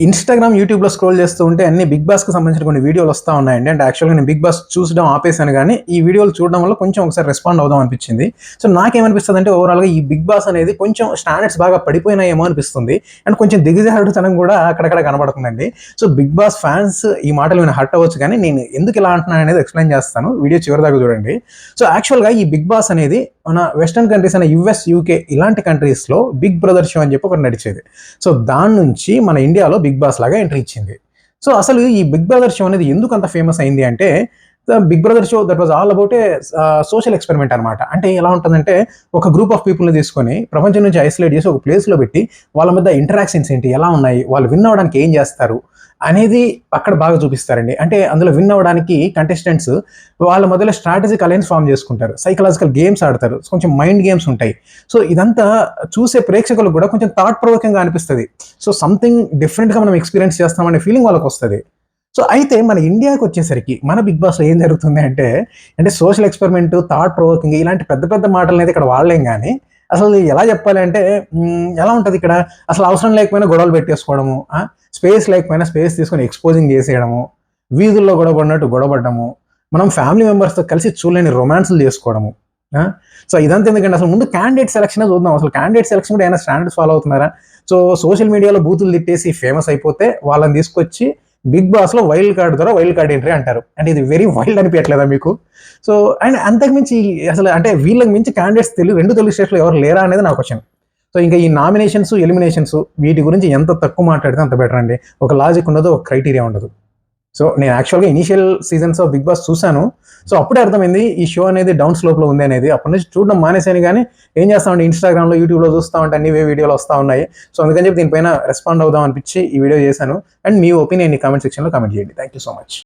Instagram, యూట్యూబ్‌లో scroll చేస్తూ ఉంటే అన్ని 'బిగ్ బాస్'కి సంబంధించిన కొన్ని వీడియోలు వస్తా ఉన్నాయండి. అంటే యాక్చువల్‌గా నేను 'బిగ్ బాస్' చూసడం ఆపేసాను గానీ, ఈ వీడియోలు చూడడం వల్ల కొంచెం ఒకసారి రెస్పాండ్ అవుదాం అనిపించింది. సో, నాకేమనిపిస్తదంటే ఓవరాల్‌గా ఈ 'బిగ్ బాస్' అనేది కొంచెం స్టాండర్డ్స్ బాగా పడిపోయినాయేమో అనిపిస్తుంది. అండ్ కొంచెం దిగజారుడుతనం కూడా అక్కడక్కడ కనబడుతుందండి. సో, 'బిగ్ బాస్' ఫ్యాన్స్ ఈ మాటలు విని హర్ట్ అవ్వచ్చు గానీ, నేను ఎందుకు ఇలా అంటున్నాననేది ఎక్స్‌ప్లెయిన్ చేస్తాను. వీడియో చివరిదాకా చూడండి. సో, యాక్చువల్‌గా ఈ 'బిగ్ బాస్' అనేది మన వెస్టర్న్ కంట్రీస్ అయిన యూఎస్, యూకే ఇలాంటి కంట్రీస్‌లో 'బిగ్ బ్రదర్ షో' అని చెప్పి ఒకటి నడిచేది. సో, దాని నుంచి మన ఇండియాలో 'బిగ్ బాస్' లాగా ఎంట్రీ ఇచ్చింది. సో, అసలు ఈ 'బిగ్ బ్రదర్ షో' అనేది ఎందుకు అంత ఫేమస్ అయింది అంటే, 'Big Brother show' that was all about social experiment అనమాట. అంటే ఎలా ఉంటదంటే, ఒక గ్రూప్ ఆఫ్ పీపుల్‌ని తీసుకొని ప్రపంచం నుంచి ఐసోలేట్ చేసి ఒక ప్లేస్‌లో పెట్టి, వాళ్ళ మధ్య ఇంటరాక్షన్స్ ఏంటి? ఎలా ఉన్నాయి? వాళ్ళు విన్ అవ్వడానికి ఏం చేస్తారు? అనేది అక్కడ బాగా చూపిస్తారండి. అంటే అందులో విన్ అవ్వడానికి కంటెస్టెంట్స్ వాళ్ళ మధ్యలో స్ట్రాటజిక్ అలయన్స్ ఫార్మ్ చేసుకుంటారు. సైకలాజికల్ గేమ్స్ ఆడతారు. కొంచెం మైండ్ గేమ్స్ ఉంటాయి. సో, ఇదంతా చూసే ప్రేక్షకులకు కూడా కొంచెం థాట్ ప్రొవోకింగ్‌గా అనిపిస్తది. సో, సంథింగ్ డిఫరెంట్‌గా మనం ఎక్స్‌పీరియన్స్ చేస్తామనే ఫీలింగ్ వాళ్ళకొస్తది. సో, అయితే మన ఇండియాకొచ్చేసరికి మన 'బిగ్ బాస్‌లో' ఏం జరుగుతుంది అంటే సోషల్ ఎక్స్‌పెరిమెంట్, థాట్ ప్రొవోకింగ్ ఇలాంటి పెద్ద పెద్ద మాటలనైతే ఇక్కడ వాడలేం గానీ, అసలు ఎలా చెప్పాలి అంటే ఎలా ఉంటదిక్కడ అసలు అవసరం లేకపోయినా గొడవలు పెట్టేసుకోవడము. స్పేస్ లేకపోయినా స్పేస్ తీసుకొని ఎక్స్‌పోజింగ్ చేసేయడము. వీధుల్లో గొడవ పడినట్టు గొడవ పడ్డము. మనం ఫ్యామిలీ మెంబర్స్‌తో కలిసి చూడలేని రొమాన్స్‌లు చేసుకోవడము. ఆ! సో, ఇదంతా ఎందుకండి అసలు ముందు క్యాండిడేట్ సెలక్షనే చూద్దాం. అసలు క్యాండిడేట్ సెలక్షన్ కూడా ఏమైనా స్టాండర్డ్స్ ఫాలో అవుతున్నారా? సో, సోషల్ మీడియాలో బూతులు తిట్టేసి ఫేమస్ అయిపోతే వాళ్ళని తీసుకొచ్చి 'బిగ్ బాస్'లో వైల్డ్ కార్డ్ ద్వారా వైల్డ్ కార్డ్ ఎంట్రీ అంటారు. అంటే ఇది వెరీ వైల్డ్ అనిపియట్లేదా మీకు? సో, అండ్ అంతకు మించి అసలు అంటే వీళ్ళకి మించి క్యాండిడేట్స్ 2 తెలుగు స్టేట్స్‌లో ఎవరు లేరా అనేది నా క్వెషన్. సో, ఇంకా ఈ నామినేషన్స్, ఎలిమినేషన్స్ వీటి గురించి ఎంత తక్కువ మాట్లాడితే అంత బెటర్ అండి. ఒక లాజిక్ ఉండదు. ఒక క్రైటీరియా ఉండదు. సో, నేను యాక్చువల్‌గా initial seasons of 'Big Boss' చూసాను. సో, అప్పుడే అర్థమైంది ఈ షో అనేది డౌన్ స్లోప్‌లో ఉంది అనేది. అప్పటి నుంచి చూడడం మానేసాను గానీ, ఏం చేస్తామంటే ఇన్‌స్టాగ్రామ్‌లో, యూట్యూబ్‌లో చూస్తా ఉంటే అన్ని ఇవే వీడియోలు వస్తా ఉన్నాయి. సో, అందుకని చెప్పి దీనిపైన రెస్పాండ్ అవుదాం అనిపించి ఈ వీడియో చేశాను. అండ్ మీ ఒపీనియన్‌ని కామెంట్ సెక్షన్‌లో కామెంట్ చేయండి. Thank you so much.